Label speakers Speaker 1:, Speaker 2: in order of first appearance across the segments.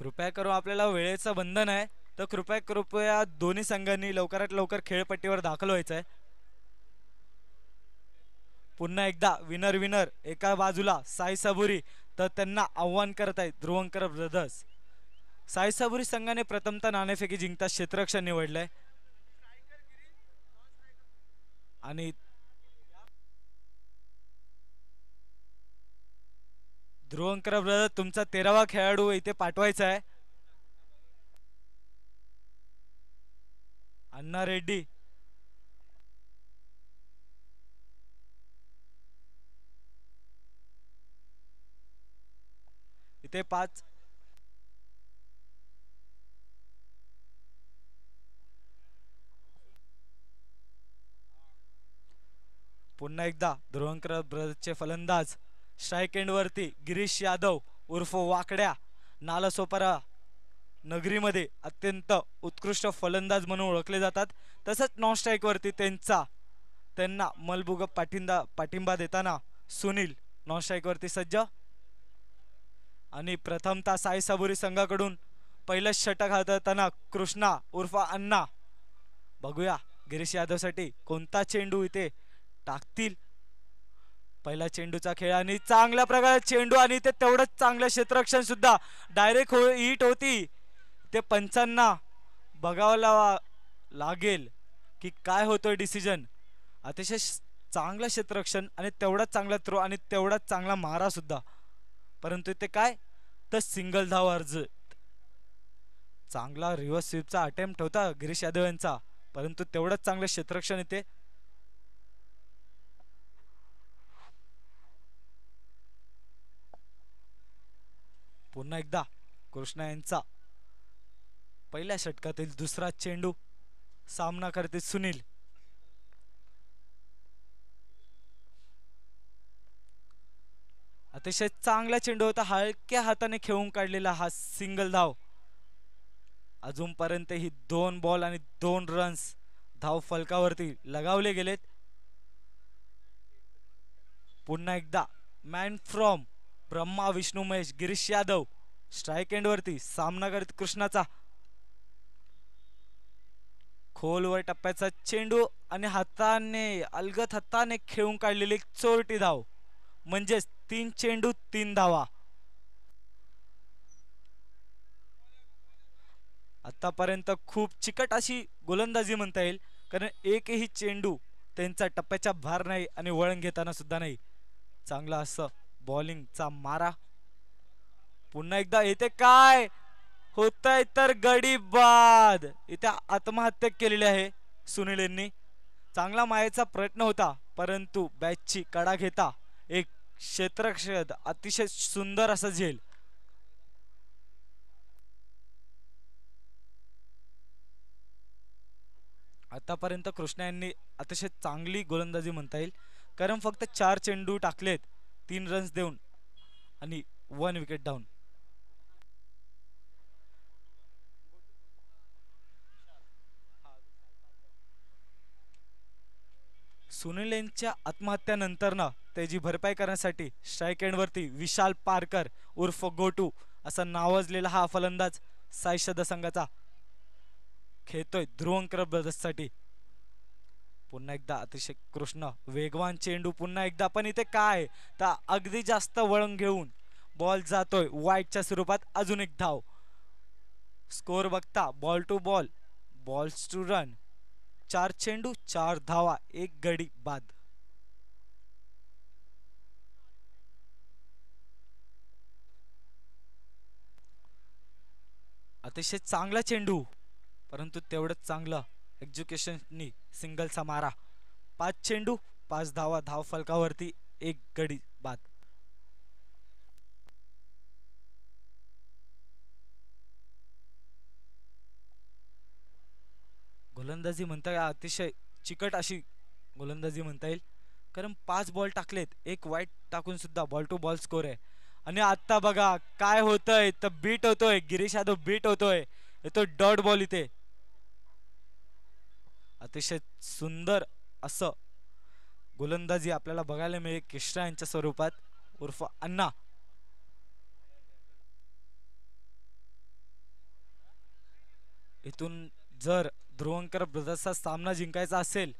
Speaker 1: कृपया करून आपल्याला वेळेचं बंधन आहे, तर कृपया दोन्ही संघांनी लवकरात लवकर खेळपट्टीवर दाखल व्हायचं आहे. पुन्हा एकदा विनर विनर एका बाजूला साई सबुरी, तर त्यांना आव्हान करत आहेत ध्रुवंकर ब्रदर्स. साई सबुरी संघाने प्रथमतः नाणेफेकी जिंकता क्षेत्ररक्षण निवडलंय आणि ध्रुवंकर ब्रदर्स तुमचा 13वा खेळाडू इथे पाठवायचा आहे. अण्णा रेड्डी इथे 5. पुन्हा एकदा ध्रुवंकर ब्रदर्सचे फलंदाज स्ट्राइक एंड वरती गिरीश यादव उर्फ वाकड्या, नालासोपारा नगरीमध्ये अत्यंत उत्कृष्ट फलंदाज म्हणून ओळखले जातात. तसंच नॉन स्ट्राइक वरती त्यांना मलबुग पाठिंबा देताना सुनील नॉन स्ट्राइक वरती सज्ज. आणि प्रथमतः साई सबुरी संघाकडून पहिलंच षटक हाताळताना कृष्णा उर्फ अण्णा. बघूया गिरीश यादव साठी कोणता चेंडू इथे टाकतील. पहिला चेंडूचा खेळ आणि चांगल्या प्रकारे चेंडू आणि ते तेवढंच चांगलं क्षेत्ररक्षण सुद्धा डायरेक्ट हिट होती. ते पंचांना बघावं लागेल की काय होतोय डिसिजन. अतिशय चांगलं क्षेत्ररक्षण आणि तेवढाच चांगला थ्रो आणि तेवढाच चांगला मारा सुद्धा, परंतु ते काय तर सिंगल धाव अर्ज. चांगला रिव्हर्स स्वीपचा अटेम्प्ट होता गिरीश यादव यांचा, परंतु तेवढंच चांगलं क्षेत्ररक्षण इथे. पुन्हा एकदा कृष्णा यांचा पहिल्या षटकातील दुसरा चेंडू, सामना करते सुनील. अतिशय चांगला चेंडू होता, हलक्या हाताने खेळून काढलेला हा सिंगल धाव. अजूनपर्यंत ही 2 बॉल आणि 2 रन्स धाव फलकावरती लगावले गेलेत. पुन्हा एकदा man from Brahma Vishnu Mahesh Girish Yadav strike end वरती सामना करत कृष्णाचा. खोलवर टप्प्याचा चेंडू आणि अलगद हाताने खेळून काढलेली चोरटी धाव, म्हणजेच 3 चेंडू 3 धावा. आतापर्यंत खूप चिकट अशी गोलंदाजी म्हणता येईल, कारण एकही चेंडू त्यांचा टप्प्याच्या बाहेर नाही आणि वळण घेताना सुद्धा नाही. चांगला असं बॉलिंगचा मारा. पुन्हा एकदा इथे काय होतंय तर गडी बाद. इथे आत्महत्या केलेली आहे सुनील यांनी. चांगला मायाचा प्रयत्न होता, परंतु बॅचची कडा घेता एक क्षेत्ररक्षक अतिशय सुंदर असं झेल. आतापर्यंत कृष्णा यांनी अतिशय चांगली गोलंदाजी म्हणता येईल, कारण फक्त 4 चेंडू टाकलेत 3 रन्स देऊन आणि 1 विकेट डाऊन. सुनील यांच्या आत्महत्यानंतर ना त्याची भरपाई करण्यासाठी स्ट्राइक एंड वरती विशाल पारकर उर्फ गोटू असा नावाजलेला हा फलंदाज साई संघाचा खेळतोय ध्रुवंकर ब्रदर्स साठी. पुन्हा एकदा अतिशय कृष्ण वेगवान चेंडू, पुन्हा एकदा पण इथे काय तर अगदी जास्त वळण घेऊन बॉल जातोय वाईटच्या स्वरूपात. अजून एक धाव. स्कोर बघता ball to ball, balls two run. 4 चेंडू 4 धावा 1 गडी बाद. अतिशय चांगला चेंडू, परंतु तेवढंच चांगलं एक्झिक्युशननी सिंगलचा मारा. 5 चेंडू 5 धावा धाव फलकावरती 1 गडी बाद. गोलंदाजी म्हणता येईल अतिशय चिकट अशी गोलंदाजी म्हणता येईल, कारण 5 बॉल टाकलेत, 1 वाईट टाकून सुद्धा बॉल टू बॉल स्कोर आहे. आणि आता बघा काय होतंय तर बीट होतोय गिरीश यादव, बीट होतोय येतो डॉट बॉल इथे. अतिशय सुंदर असं गोलंदाजी आपल्याला बघायला मिळेल कृष्णा यांच्या स्वरूपात उर्फ अण्णा. इथून जर ध्रुवंकर ब्रदर्सचा सामना जिंकायचा असेल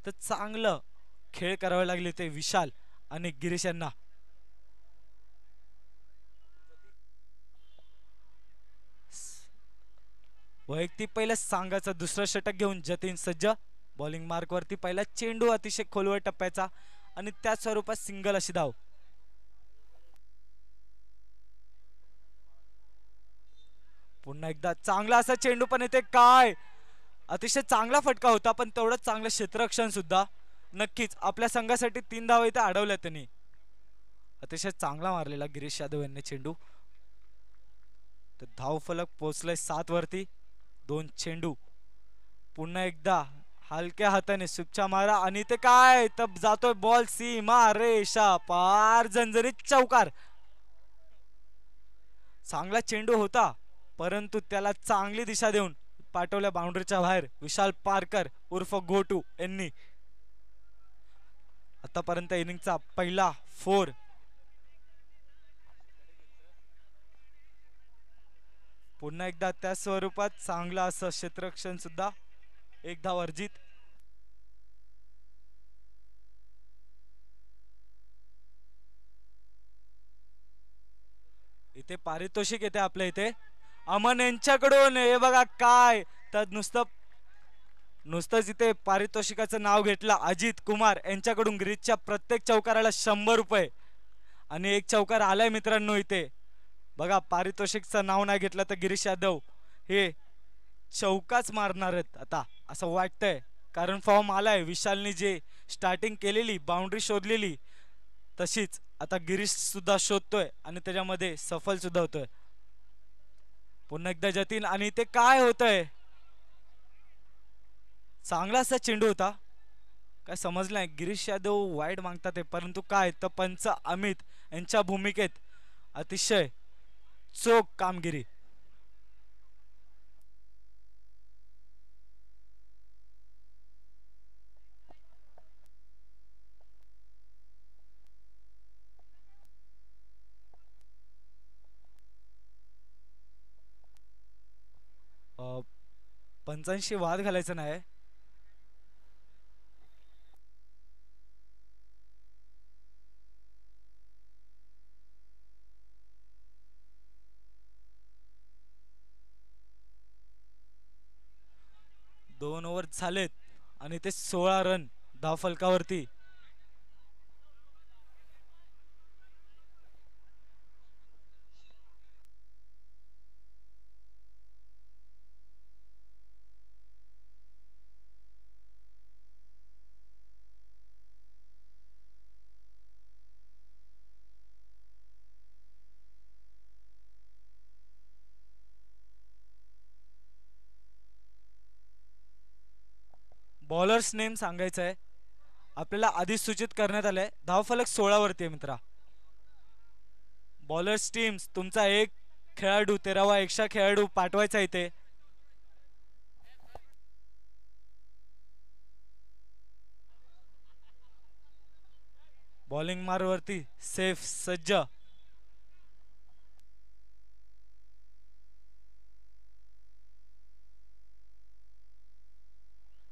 Speaker 1: तर चांगलं खेळ करावे लागले ते विशाल आणि गिरीश यांना. वैयक्तिक पहिलं सांगायचं दुसरं षटक घेऊन जतीन सज्ज. बॉलिंग मार्क वरती पहिला चेंडू अतिशय खोलवर टप्प्याचा आणि त्या स्वरूपात सिंगल अशी धाव. पुन्हा एकदा चांगला असा चेंडू पण येते काय अतिशय चांगला फटका होता पण तेवढंच चांगलं क्षेत्ररक्षण सुद्धा. नक्कीच आपल्या संघासाठी 3 धावा इथे अडवल्या त्यांनी. अतिशय चांगला मारलेला गिरीश यादव यांनी चेंडू. तर धाव फलक पोहोचलाय 7 वरती. 2 चेंडू. पुन्हा एकदा हलक्या हाताने सुपचा मारा आणि ते काय तब जातोय बॉल सीमा रेषा पार झणझणीत चौकार. चांगला चेंडू होता परंतु त्याला चांगली दिशा देऊन पाठवल्या बाउंड्रीच्या बाहेर विशाल पारकर उर्फ गोटू यांनी. आतापर्यंत इनिंगचा पहिला 4. पुन्हा एकदा त्या स्वरूपात चांगला असं क्षेत्ररक्षण सुद्धा. 1 धाव अर्जित. इथे पारितोषिक येते आपल्या इथे अमन यांच्याकडून. हे बघा काय तर नुसतंच इथे पारितोषिकाचं नाव घेतलं. अजित कुमार यांच्याकडून गिरीशच्या प्रत्येक चौकाराला 100 रुपये आणि 1 चौकार आलाय मित्रांनो इथे. बघा पारितोषिकचं नाव नाही घेतलं तर गिरीश यादव हे चौकाच मारणार आहेत आता असं वाटतंय. कारण फॉर्म आलाय. विशालने जे स्टार्टिंग केलेली बाउंड्री शोधलेली तशीच आता गिरीश सुद्धा शोधतोय आणि त्याच्यामध्ये सफल सुद्धा होतोय. पुन्हा एकदा जतीन आणि ते काय होतंय. चांगला असा चेंडू होता. काय समजलं नाही. गिरीश यादव वाईड मागतात ते परंतु काय तर पंच अमित यांच्या भूमिकेत अतिशय चोख कामगिरी. पंचांशी वाद घालायचा नाही. दोन ओव्हर झालेत आणि ते 16 रन धाव फलकावरती. बॉलर्स नेम सांगायचं आहे आपल्याला आधीच सूचित करण्यात आलंय. धावफलक 16 वरती आहे मित्रा. बॉलर्स टीम्स तुमचा एक खेळाडू 13वा एक्स्ट्रा खेळाडू पाठवायचा इथे. बॉलिंग मारवरती सेफ सज्ज.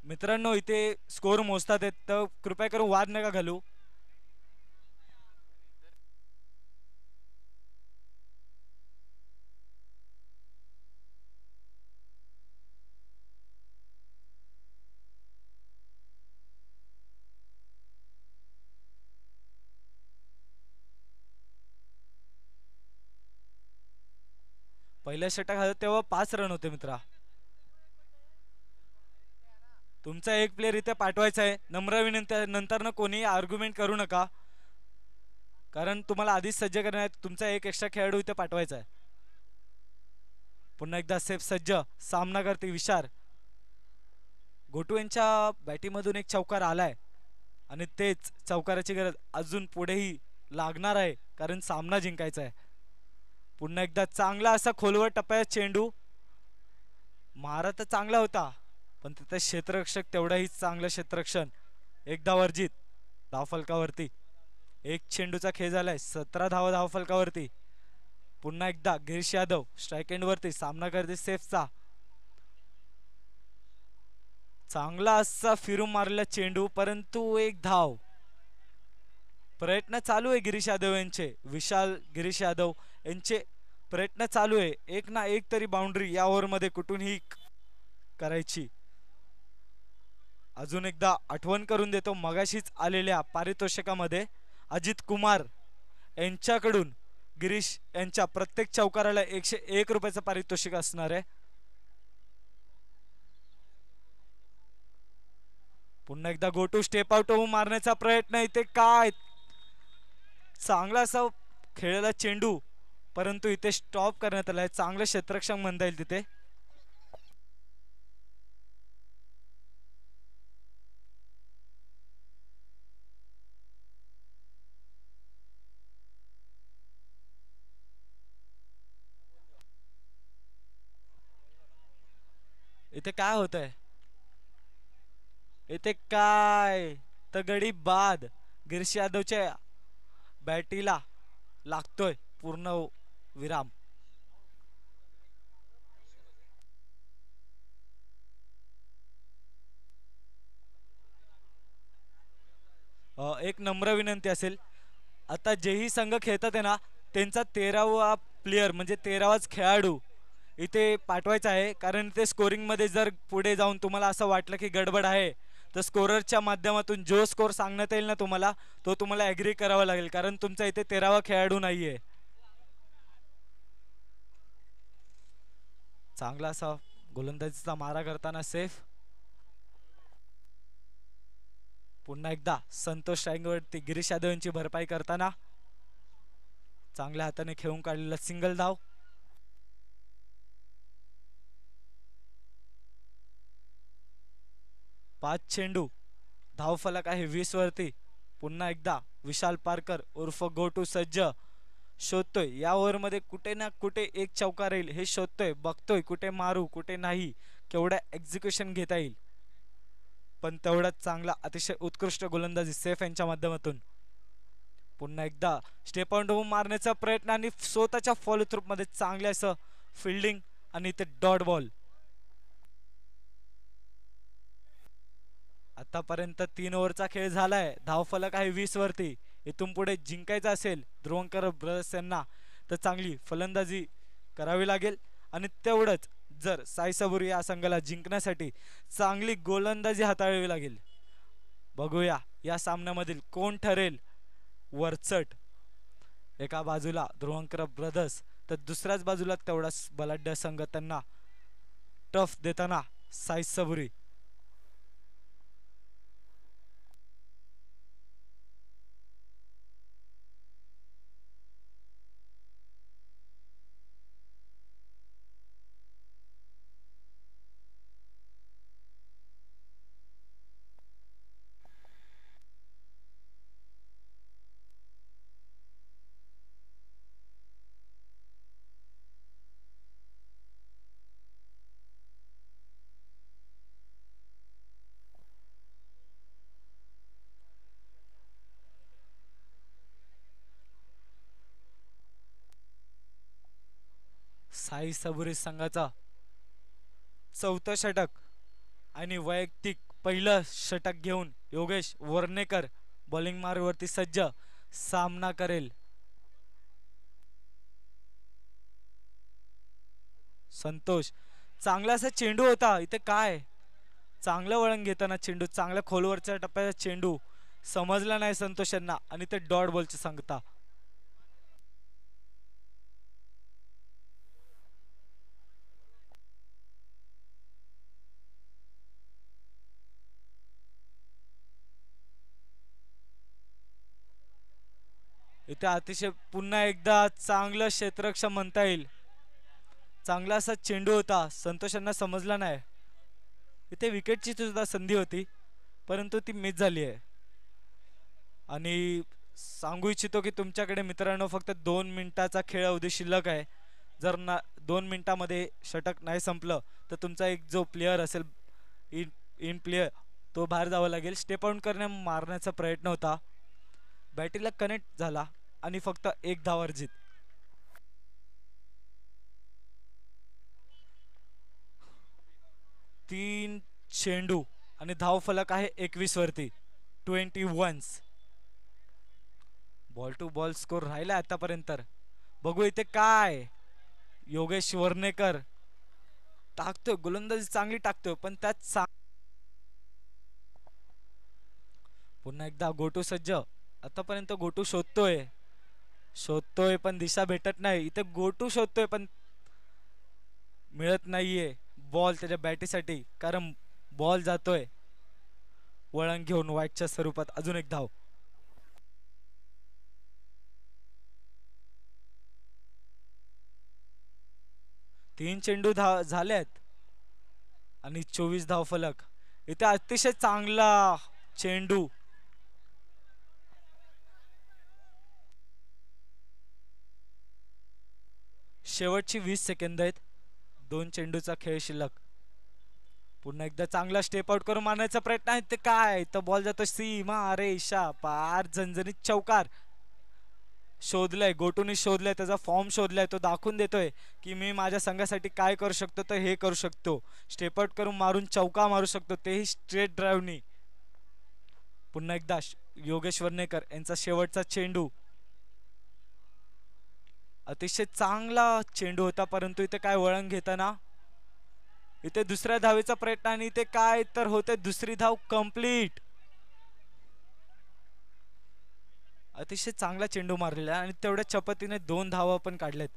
Speaker 1: मित्रांनो इथे स्कोर मोजतात आहेत तर कृपया करून वाद नका घालू. पहिल्या षटक आलं तेव्हा 5 रन होते मित्रा. तुमचा एक प्लेयर इथे पाठवायचा आहे. नम्र विनंती नंतर ना कोणी आर्ग्युमेंट करू नका कारण तुम्हाला आधीच सज्ज करण्यात तुमचा एक एक्स्ट्रा खेळाडू इथे पाठवायचा आहे. पुन्हा एकदा सेफ सज्ज. सामना करते विशाल. गोटू यांच्या बॅटीमधून एक चौकार आलाय आणि तेच चौकाराची गरज अजून पुढेही लागणार आहे कारण सामना जिंकायचा आहे. पुन्हा एकदा चांगला असा खोलवर टप्प्यात चेंडू. मारा तर चांगला होता पण तिथे क्षेत्ररक्षक तेवढाही चांगलं क्षेत्ररक्षण. 1 धाव अर्जित धावफलकावरती. 1 चेंडूचा खेळ झालाय. 17 धावा धावफलकावरती. पुन्हा एकदा गिरीश यादव स्ट्राईक एंड वरती सामना करते सेफचा. चांगला असा फिरून मारला चेंडू, परंतु एक धाव. प्रयत्न चालू आहे गिरीश यादव यांचे, विशाल गिरीश यादव यांचे प्रयत्न चालू आहे. एक ना एक तरी बाउंड्री या ओव्हरमध्ये कुठूनही करायची. अजून एकदा आठवण करून देतो मगाशीच आलेल्या पारितोषिकामध्ये अजित कुमार यांच्याकडून गिरीश यांच्या प्रत्येक चौकाराला 101 रुपयाचं पारितोषिक असणार आहे. पुन्हा एकदा गो टू स्टेप आउट मारण्याचा प्रयत्न. इथे काय चांगला असा खेळलेला चेंडू, परंतु इथे स्टॉप करण्यात आलाय. चांगलं क्षेत्ररक्षण म्हणता येईल तिथे. इथे काय होत आहे, इथे काय तगडी बाद गिरीश यादवच्या बॅटीला लागतोय पूर्ण विराम. एक नम्र विनंती असेल, आता जेही संघ खेळतात आहे ना त्यांचा 13वा प्लेयर म्हणजे 13वाच खेळाडू इथे पाठवायचा आहे. कारण इथे स्कोरिंग मध्ये जर पुढे जाऊन तुम्हाला असं वाटलं की गडबड आहे तर स्कोररच्या माध्यमातून जो स्कोर सांगण्यात येईल ना तुम्हाला, तो तुम्हाला ऍग्री करावा लागेल, कारण तुमचा इथे 13वा खेळाडू नाहीये. चांगला असा गोलंदाजीचा मारा करताना सेफ. पुन्हा एकदा संतोष रायंगवरती गिरीश यादव यांची भरपाई करताना चांगल्या हाताने खेळून काढलेला सिंगल धाव. पाच चेंडू, धावफलक आहे 20 वरती. पुन्हा एकदा विशाल पारकर उर्फ गोटू सज्ज शोधतोय या ओव्हरमध्ये कुठे ना कुठे एक चौका राहील हे शोधतोय, बघतोय कुठे मारू कुठे नाही, केवढा एक्झिक्युशन घेता येईल. पण तेवढाच चांगला अतिशय उत्कृष्ट गोलंदाजी सेफ यांच्या माध्यमातून. पुन्हा एकदा स्टेप आउट मारण्याचा प्रयत्न आणि स्वतःच्या फॉलो थ्रू मध्ये चांगले असं फिल्डिंग आणि ते डॉट बॉल. आतापर्यंत 3 ओव्हरचा खेळ झालाय, धावफलक आहे 20 वरती. इथून पुढे जिंकायचं असेल ध्रुवंकर ब्रदर्स यांना तर चांगली फलंदाजी करावी लागेल, आणि तेवढंच जर साई सबुरी या संघाला जिंकण्यासाठी चांगली गोलंदाजी हाताळावी लागेल. बघूया या सामन्यामधील कोण ठरेल वरचढ. एका बाजूला ध्रुवंकर ब्रदर्स तर दुसऱ्याच बाजूला तेवढाच बलाढ्य संघ त्यांना टफ देताना साई सबुरी. साई सबुरी संघाचा चौथं षटक आणि वैयक्तिक पहिलं षटक घेऊन योगेश वर्णेकर बॉलिंग मार्गवरती सज्ज सामना करेल. संतोष चांगला असा चेंडू होता, इथे काय चांगलं वळण घेताना चेंडू चांगल्या खोलवरच्या टप्प्याचा चेंडू समजला नाही संतोष यांना, आणि ते डॉट बॉलची सांगता. इथे अतिशय पुन्हा एकदा चांगलं क्षेत्ररक्षण म्हणता येईल. चांगला असा चेंडू होता, संतोषांना समजला नाही. इथे विकेटची सुद्धा संधी होती परंतु ती मिस झाली आहे. आणि सांगू इच्छितो की तुमच्याकडे मित्रांनो फक्त 2 मिनिटाचा खेळ अवधी शिल्लक आहे. जर 2 मिनिटामध्ये षटक नाही संपलं तर तुमचा एक जो प्लेयर असेल इन प्लेयर तो बाहेर जावा लागेल. स्टेप आउट मारण्याचा प्रयत्न होता, बॅटीला कनेक्ट झाला आणि फक्त एक धाव अर्जित. तीन चेंडू आणि धाव फलक आहे 21 वरती. 21. बॉल टू बॉल स्कोर राहिला आतापर्यंत. बघू इथे काय. योगेश वर्णेकर टाकतोय, गोलंदाजी चांगली टाकतोय, पण त्यात पुन्हा एकदा गोटू सज्ज. आतापर्यंत गोटू शोधतोय पण दिशा भेटत नाही. इथे गोटू शोधतोय पण मिळत नाहीये बॉल त्याच्या बॅटीसाठी, कारण बॉल जातोय वळण घेऊन वाईटच्या स्वरूपात. अजून एक धाव. 3 चेंडू झालेत आणि 24 धाव फलक. इथे अतिशय चांगला चेंडू. शेवटची 20 सेकंद आहेत. 2 चेंडूचा खेळ शिल्लक. पुन्हा एकदा चांगला स्टेप आउट करून मारण्याचा प्रयत्न आहे. ते काय, तर बॉल जातो सीमा रेषा पार. झणझणीत चौकार. शोधलाय गोटूने, शोधलाय त्याचा फॉर्म शोधलाय. तो दाखवून देतोय की मी माझ्या संघासाठी काय करू शकतो, तर हे करू शकतो. स्टेप आउट करून मारून चौका मारू शकतो, तेही स्ट्रेट ड्राईव्हनी. पुन्हा एकदा योगेश वर्णेकर यांचा शेवटचा चेंडू. अतिशय चांगला चेंडू होता, परंतु इथे काय वळण घेताना इथे दुसऱ्या धावेचा प्रयत्न, आणि इथे काय तर होते दुसरी धाव कंप्लीट. अतिशय चांगला चेंडू मारलेला आणि तेवढ्या चपतीने 2 धावा पण काढल्यात.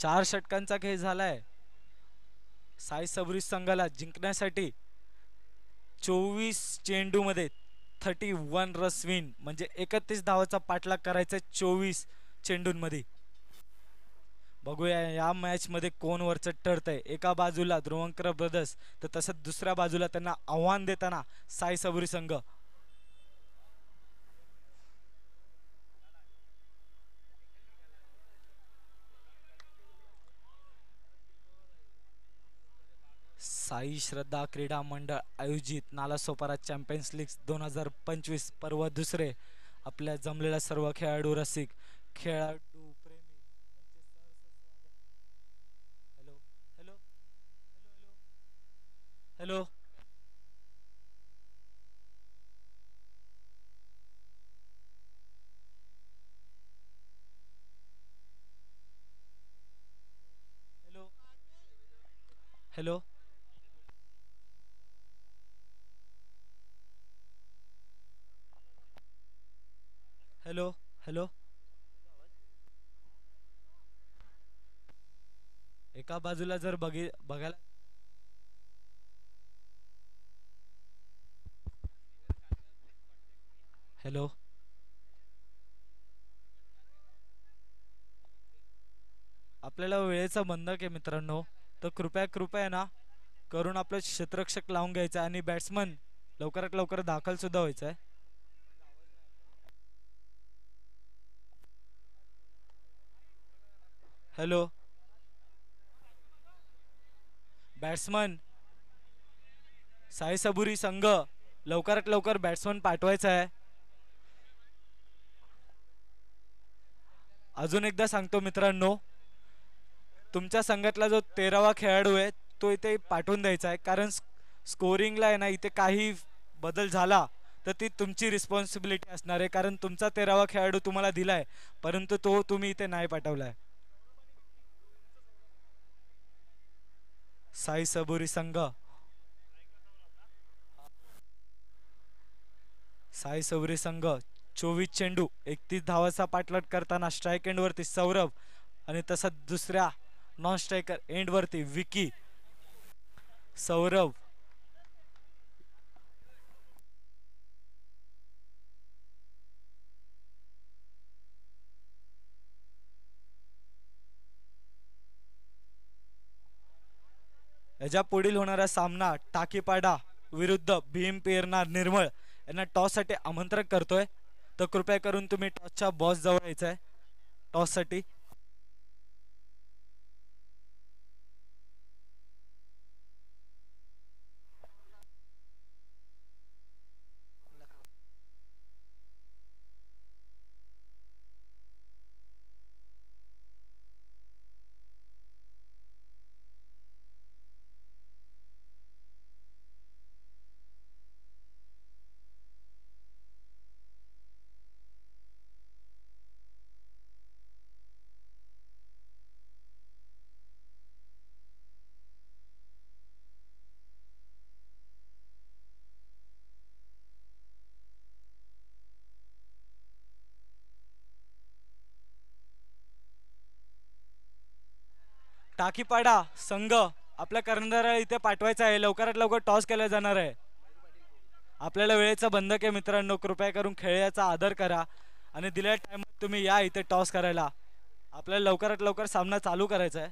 Speaker 1: चार षटकांचा खेळ झालाय. साई सबरी संघाला जिंकण्यासाठी 24 चेंडू मध्ये 31 रस विन, म्हणजे 31 धावाचा पाठलाग करायचा 24 चेंडूंमध्ये. बघूया या मॅच मध्ये कोण वरचढ ठरतंय. एका बाजूला ध्रुवंकर ब्रदर्स, तर तसंच दुसऱ्या बाजूला त्यांना आव्हान देताना साई सबरी संघ. साई श्रद्धा क्रीडा मंडळ आयोजित नालासोपारा चॅम्पियन्स लीग 2025 पर्व दुसरे. आपल्या जमलेल्या सर्व खेळाडू रसिक, खेळाडू प्रेमी यांचे सहर्ष स्वागत. Hello hello hello hello. Hello hello. Hello hello. एका बाजूला जर बघायला. हॅलो. आपल्याला वेळेचा बंधक आहे मित्रांनो, तर कृपया ना करून आपलं क्षेत्ररक्षक लावून घ्यायचं आणि बॅट्समन लवकरात लवकर दाखल सुद्धा व्हायचं आहे. हॅलो. बॅट्समन साई सबुरी संघ, लवकरात लवकर बॅट्समन पाठवायचा आहे. अजून एकदा सांगतो मित्रांनो, तुमच्या संघातला जो 13वा खेळाडू आहे तो इथे पाठवून द्यायचा आहे, कारण स्कोरिंगला आहे ना इथे काही बदल झाला तर ती तुमची रिस्पॉन्सिबिलिटी असणार आहे, कारण तुमचा 13वा खेळाडू तुम्हाला दिलाय परंतु तो तुम्ही इथे नाही पाठवलाय. साई सबुरी संघ, साई सबुरी संघ 24 चेंडू 31 धावाचा पाठलाग करताना स्ट्राईक एंड वरती सौरभ, आणि तसंच दुसऱ्या नॉन स्ट्रायकर एंड वरती विकी. सौरभ याच्या पुढील होणारा सामना टाकीपाडा विरुद्ध भीम पेरणार निर्मळ यांना टॉस साठी आमंत्रण करतोय, तर कृपया करून तुम्ही टॉसच्या बॉस जवळ यायचं आहे टॉस साठी. टाकीपाडा संघ आपल्या कर्णधाराला इथे पाठवायचा आहे. लवकरात लवकर टॉस केला जाणार आहे. आपल्याला वेळेचा बंधक आहे मित्रांनो, कृपया करून खेळाचा आदर करा आणि दिलेल्या टाइमात तुम्ही या इथे टॉस करायला. आपल्याला लवकरात लवकर सामना चालू करायचा आहे.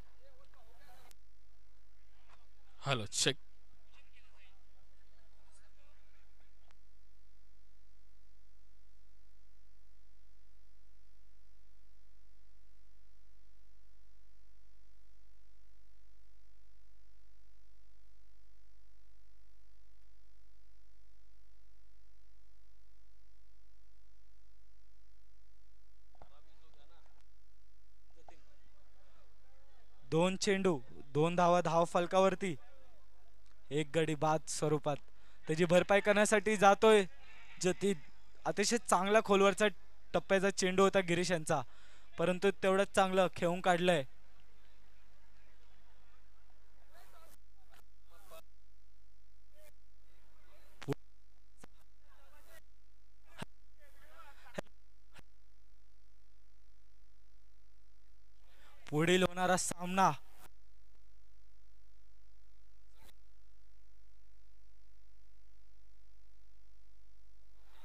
Speaker 2: Hello check.
Speaker 1: दोन चेंडू, दोन धावा धाव फलकावरती, एक गडी बाद स्वरूपात. त्याची भरपाई करण्यासाठी जातोय जतीन. अतिशय चांगला खोलवरचा टप्प्याचा चेंडू होता गिरीश यांचा, परंतु तेवढंच चांगलं खेळून काढलंय. पुढील होणारा सामना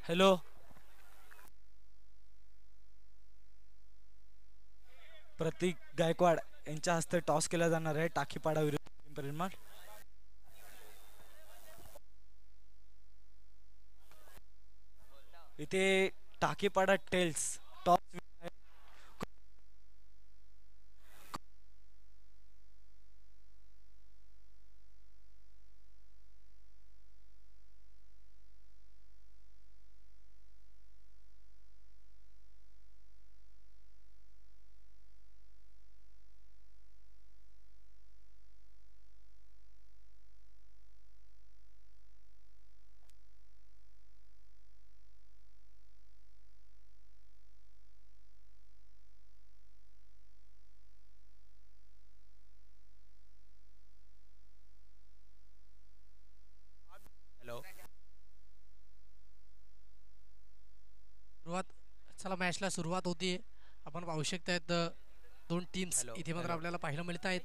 Speaker 1: हॅलो प्रतीक गायकवाड यांच्या हस्ते टॉस केला जाणार आहे टाकीपाडा विरुद्ध परिमाण. इथे टाकीपाडा टेल्स टॉस.
Speaker 3: चला मॅचला सुरुवात होती. आपण पाहू शकतायत दोन टीम्स इथे मात्र आपल्याला पाहायला मिळत आहेत.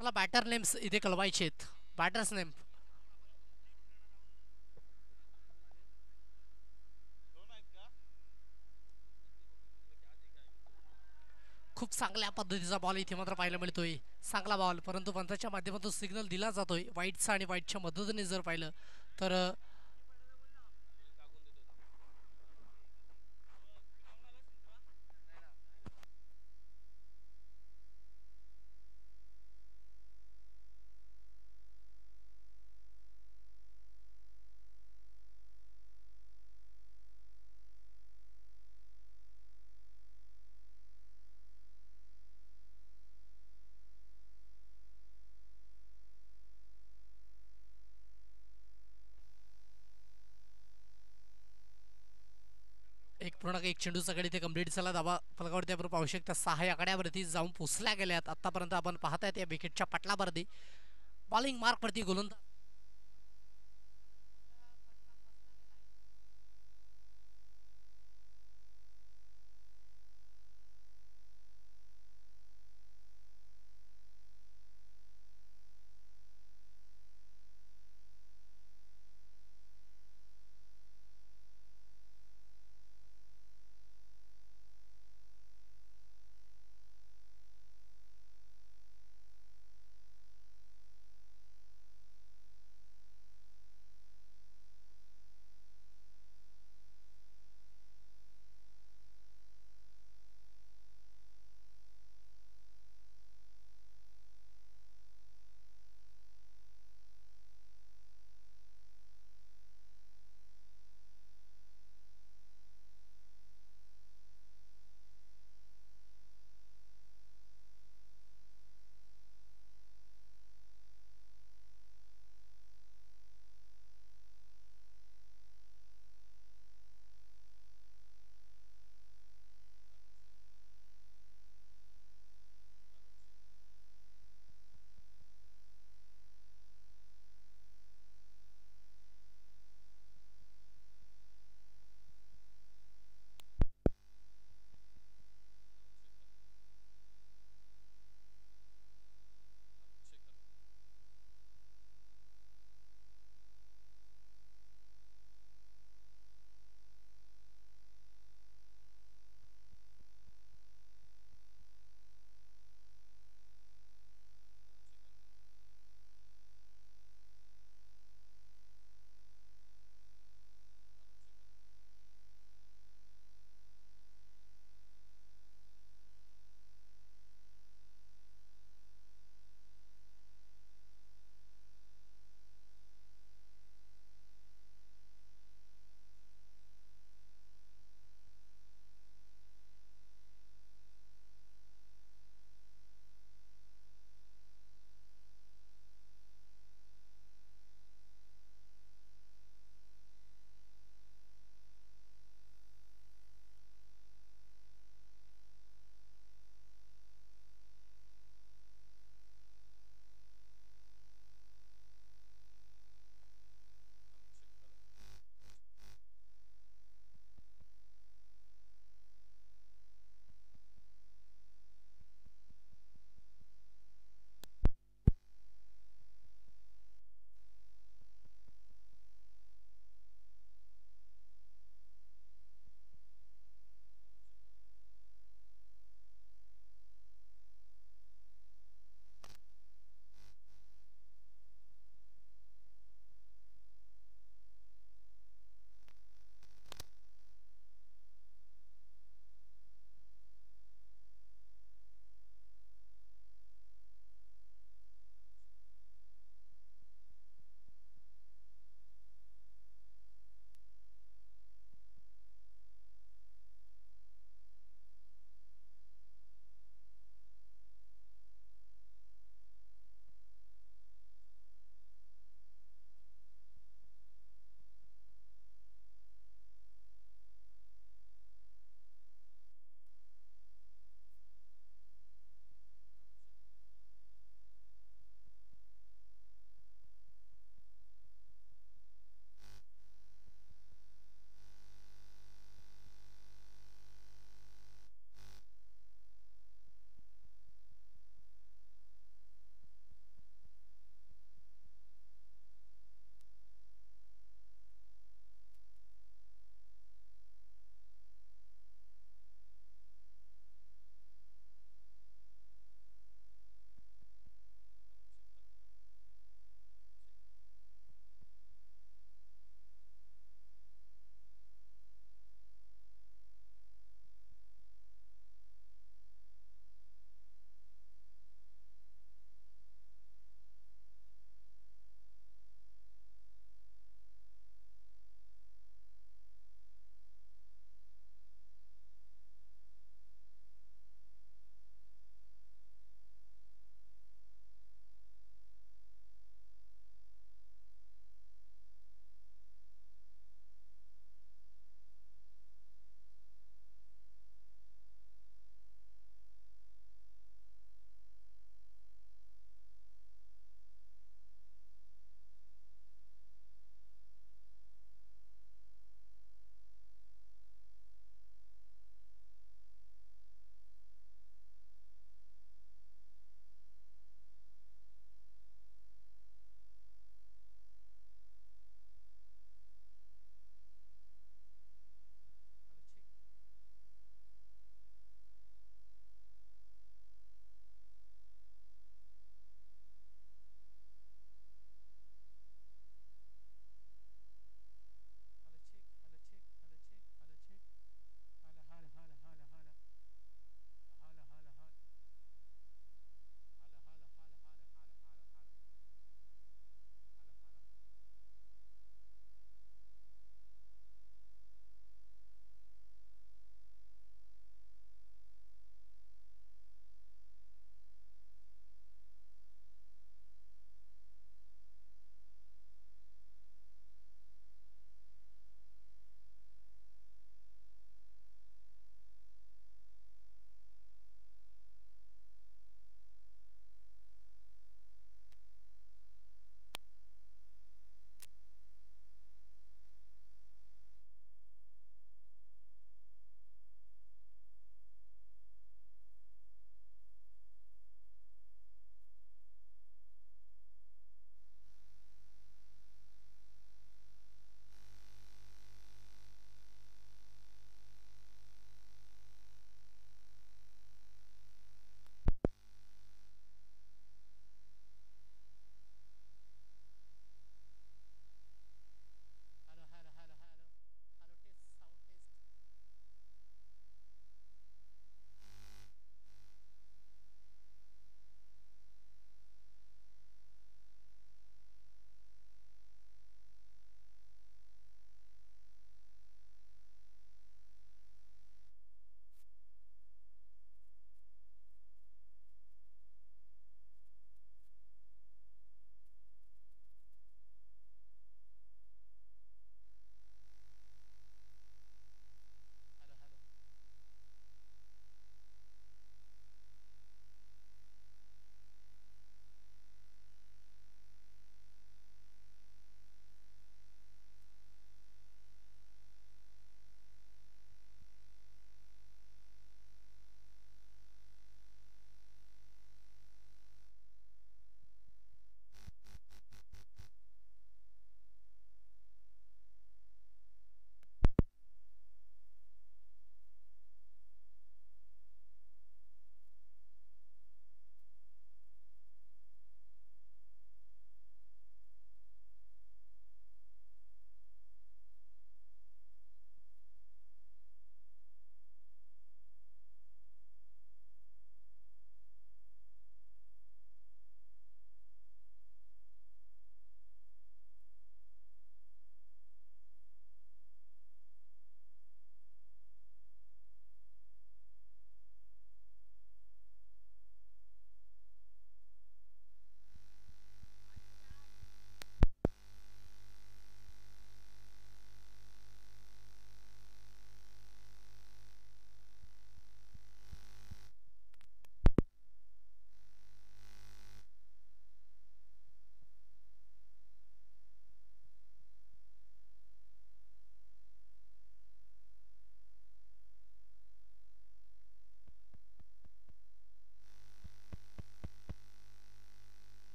Speaker 3: चला बॅटर नेम्स इथे कळवायचे आहेत. बॅटर्स नेम खूप चांगल्या पद्धतीचा बॉल इथे मात्र पाहायला मिळतोय. चांगला बॉल, परंतु पंचाच्या माध्यमातून सिग्नल दिला जातोय वाईटचा आणि वाईटच्या मदतीने जर पाहिलं तर एक चेंडूचा गडी ते कंप्लीट झाला. धावा फलकावरती आपण पाहू शकता 6 आकड्यावरती जाऊन पोचल्या गेल्यात. आतापर्यंत आपण पाहतायत या विकेटच्या पटलावरती बॉलिंग मार्क वरती गोलंदाज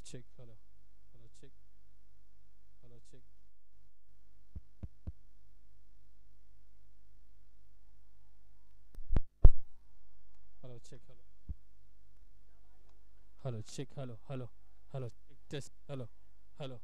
Speaker 2: check, hello, hello, check, hello, check. Hello, check, hello. Hello, check, hello, hello, hello, check, test, hello, hello.